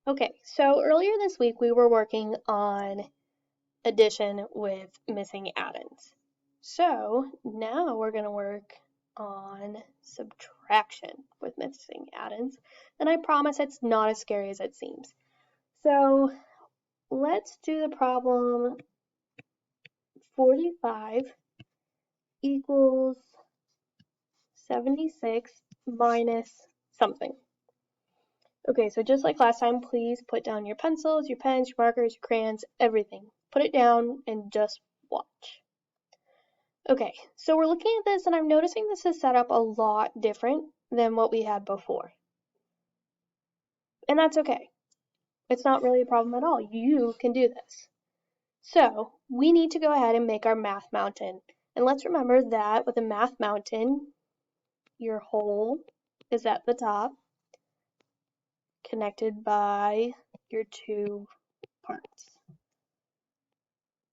Okay, so earlier this week we were working on addition with missing addends. So now we're going to work on subtraction with missing addends, and I promise it's not as scary as it seems. So let's do the problem 45 equals 76 minus something. Okay, so just like last time, please put down your pencils, your pens, your markers, your crayons, everything. Put it down and just watch. Okay, so we're looking at this and I'm noticing this is set up a lot different than what we had before. And that's okay. It's not really a problem at all. You can do this. So we need to go ahead and make our math mountain. And let's remember that with a math mountain, your whole is at the top, connected by your two parts,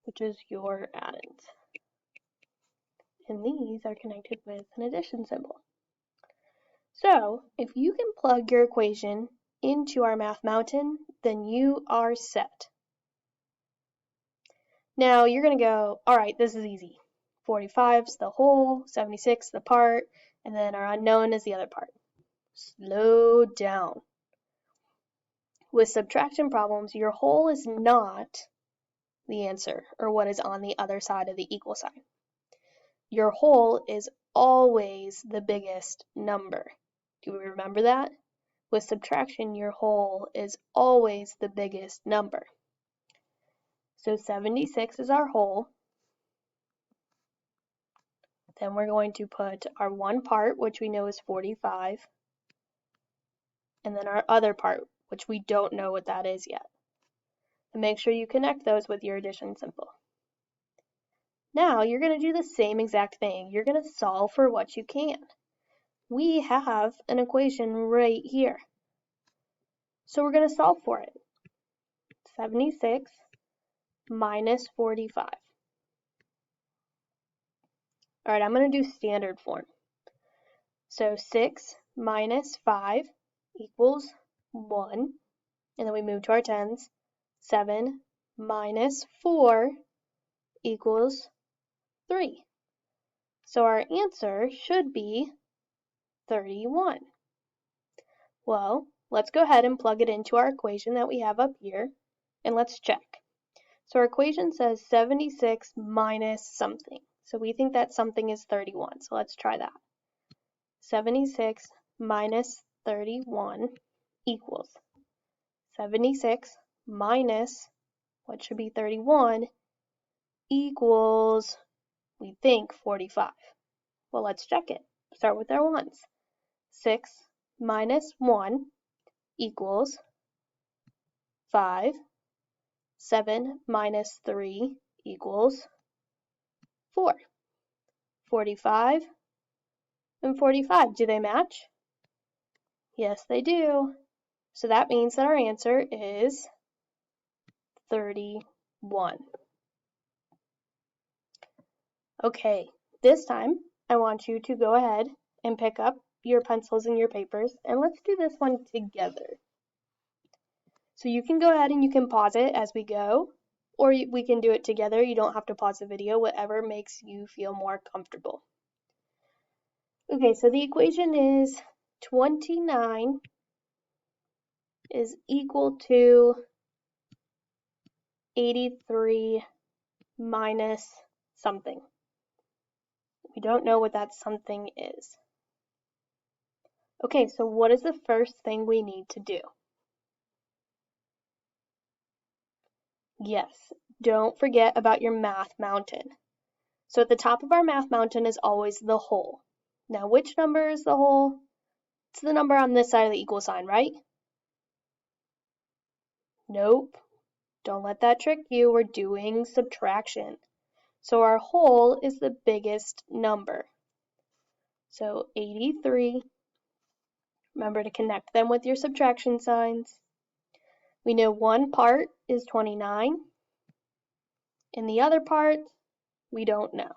which is your addends. And these are connected with an addition symbol. So if you can plug your equation into our math mountain, then you are set. Now you're going to go, all right, this is easy. 45 is the whole, 76 the part, and then our unknown is the other part. Slow down. With subtraction problems, your whole is not the answer, or what is on the other side of the equal sign. Your whole is always the biggest number. Do we remember that? With subtraction, your whole is always the biggest number. So 76 is our whole. Then we're going to put our one part, which we know is 45, and then our other part, which we don't know what that is yet. And make sure you connect those with your addition symbol. Now you're going to do the same exact thing. You're going to solve for what you can. We have an equation right here. So we're going to solve for it. 76 minus 45. All right, I'm going to do standard form. So 6 minus 5 equals 1. And then we move to our tens. 7 minus 4 equals 3. So our answer should be 31. Well, let's go ahead and plug it into our equation that we have up here, and let's check. So our equation says 76 minus something. So we think that something is 31. So let's try that. 76 minus 31 equals 76 minus what should be 31 equals, we think, 45. Well, let's check it. Start with our ones. 6 minus 1 equals 5. 7 minus 3 equals 4. 45 and 45, do they match? Yes, they do. So that means that our answer is 31. Okay, this time I want you to go ahead and pick up your pencils and your papers, and let's do this one together. So you can go ahead and you can pause it as we go, or we can do it together. You don't have to pause the video, whatever makes you feel more comfortable. Okay, so the equation is 29 is equal to 83 minus something. We don't know what that something is. Okay, so what is the first thing we need to do? Yes, don't forget about your math mountain. So at the top of our math mountain is always the whole. Now, which number is the whole? It's the number on this side of the equal sign, right? Nope. Don't let that trick you. We're doing subtraction. So our whole is the biggest number. So 83. Remember to connect them with your subtraction signs. We know one part is 29, and the other part we don't know.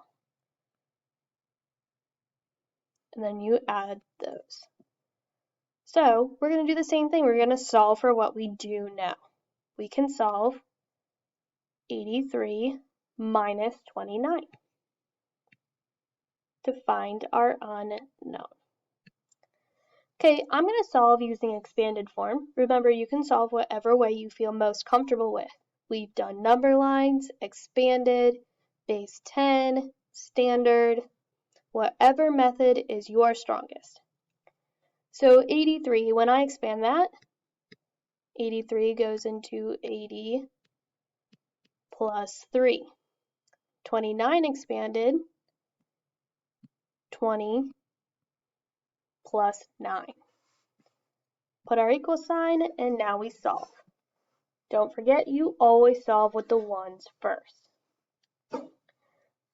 And then you add those. So we're going to do the same thing. We're going to solve for what we do know. We can solve 83 minus 29 to find our unknown. Okay, I'm going to solve using expanded form. Remember, you can solve whatever way you feel most comfortable with. We've done number lines, expanded, base 10, standard, whatever method is your strongest. So 83, when I expand that, 83 goes into 80 plus 3. 29 expanded, 20 plus 9. Put our equal sign, and now we solve. Don't forget, you always solve with the ones first.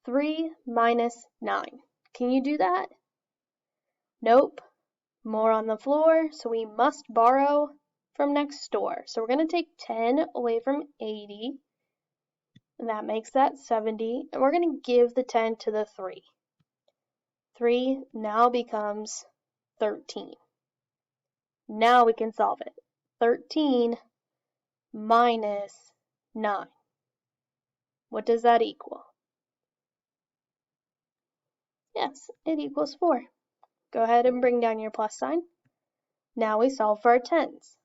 3 minus 9. Can you do that? Nope. More on the floor, so we must borrow from next door. So we're going to take 10 away from 80, and that makes that 70, and we're going to give the 10 to the 3. 3 now becomes 13. Now we can solve it. 13 minus 9. What does that equal? Yes, it equals 4. Go ahead and bring down your plus sign. Now we solve for our tens.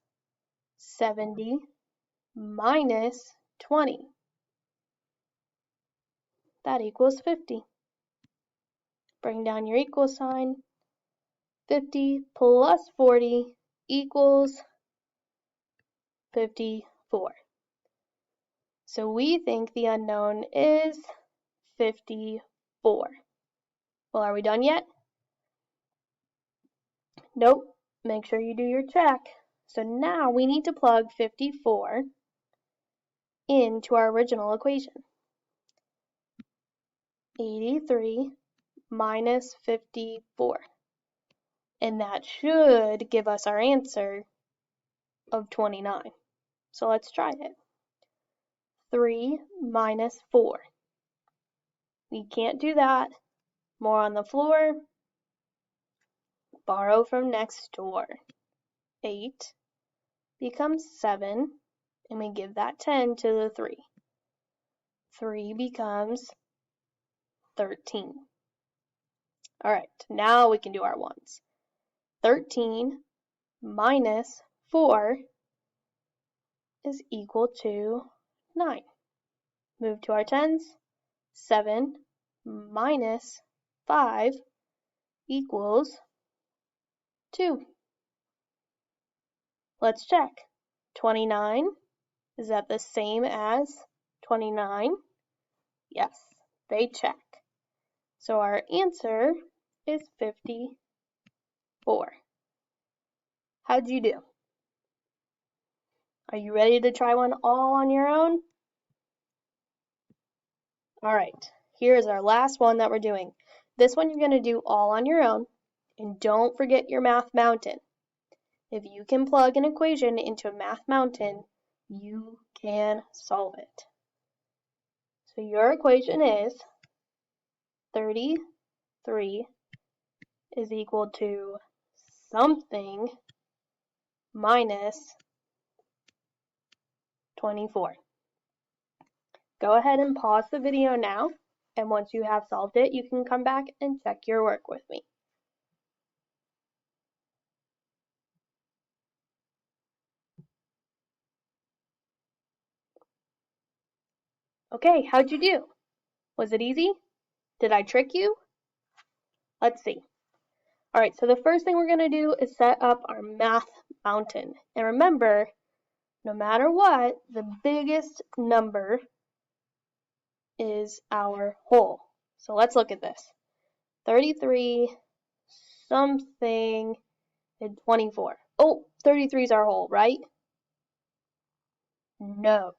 70 minus 20. That equals 50. Bring down your equal sign. 50 plus 40 equals 54. So we think the unknown is 54. Well, are we done yet? Nope. Make sure you do your check. So now we need to plug 54 into our original equation. 83 minus 54. And that should give us our answer of 29. So let's try it. 3 minus 4. We can't do that. More on the floor. Borrow from next door. 8 becomes 7, and we give that 10 to the 3. 3 becomes 13. All right, now we can do our ones. 13 minus 4 is equal to 9. Move to our tens. 7 minus 5 equals 2. Let's check. 29, is that the same as 29? Yes, they check. So our answer is 54. How'd you do? Are you ready to try one all on your own? All right, here's our last one that we're doing. This one you're going to do all on your own, and don't forget your math mountain. If you can plug an equation into a math mountain, you can solve it. So your equation is 33 is equal to something minus 24. Go ahead and pause the video now, and once you have solved it, you can come back and check your work with me. Okay, how'd you do? Was it easy? Did I trick you? Let's see. All right, so the first thing we're going to do is set up our math mountain. And remember, no matter what, the biggest number is our whole. So let's look at this. 33 something and 24. Oh, 33 is our whole, right? No.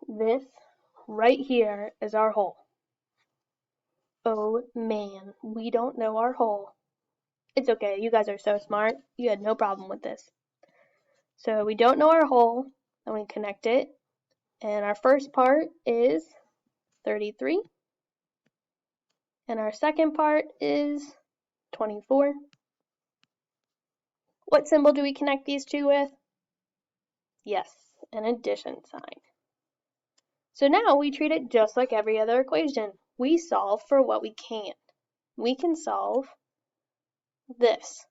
This right here is our whole. Oh man, we don't know our whole. It's okay, you guys are so smart. You had no problem with this. So we don't know our whole, and we connect it. And our first part is 33. And our second part is 24. What symbol do we connect these two with? Yes, an addition sign. So now we treat it just like every other equation. We solve for what we can. We can solve this.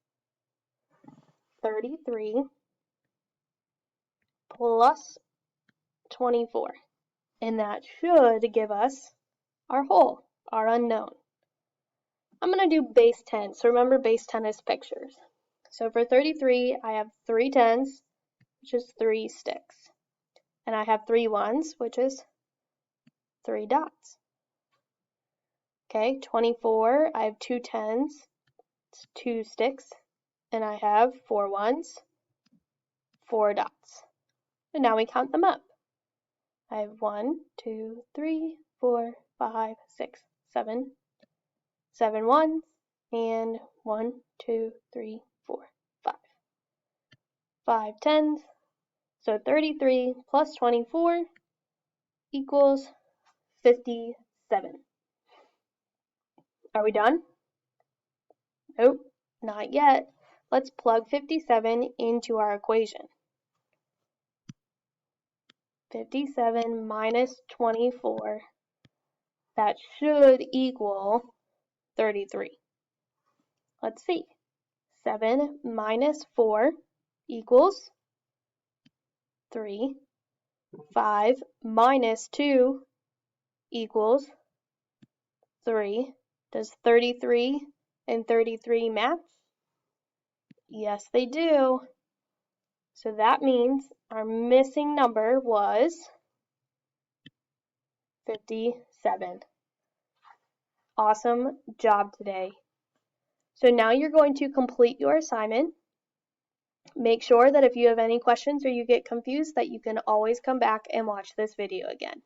33 plus 24. And that should give us our whole, our unknown. I'm going to do base 10. So remember, base 10 is pictures. So for 33, I have 3 10s, which is 3 sticks. And I have 3 1s, which is 3 dots. Okay, 24, I have 2 10s, it's 2 sticks. And I have 4 1s, 4 dots. And now we count them up. I have 1, 2, 3, 4, 5, 6, 7, 7 1s, and 1, 2, 3, 4, 5. 5 10s. So 33 plus 24 equals 57. Are we done? Nope, not yet. Let's plug 57 into our equation. 57 minus 24, that should equal 33. Let's see. 7 minus 4 equals 3. 5 minus 2 equals 3. Does 33 and 33 match? Yes, they do. So that means our missing number was 57. Awesome job today. So now you're going to complete your assignment. Make sure that if you have any questions or you get confused that you can always come back and watch this video again.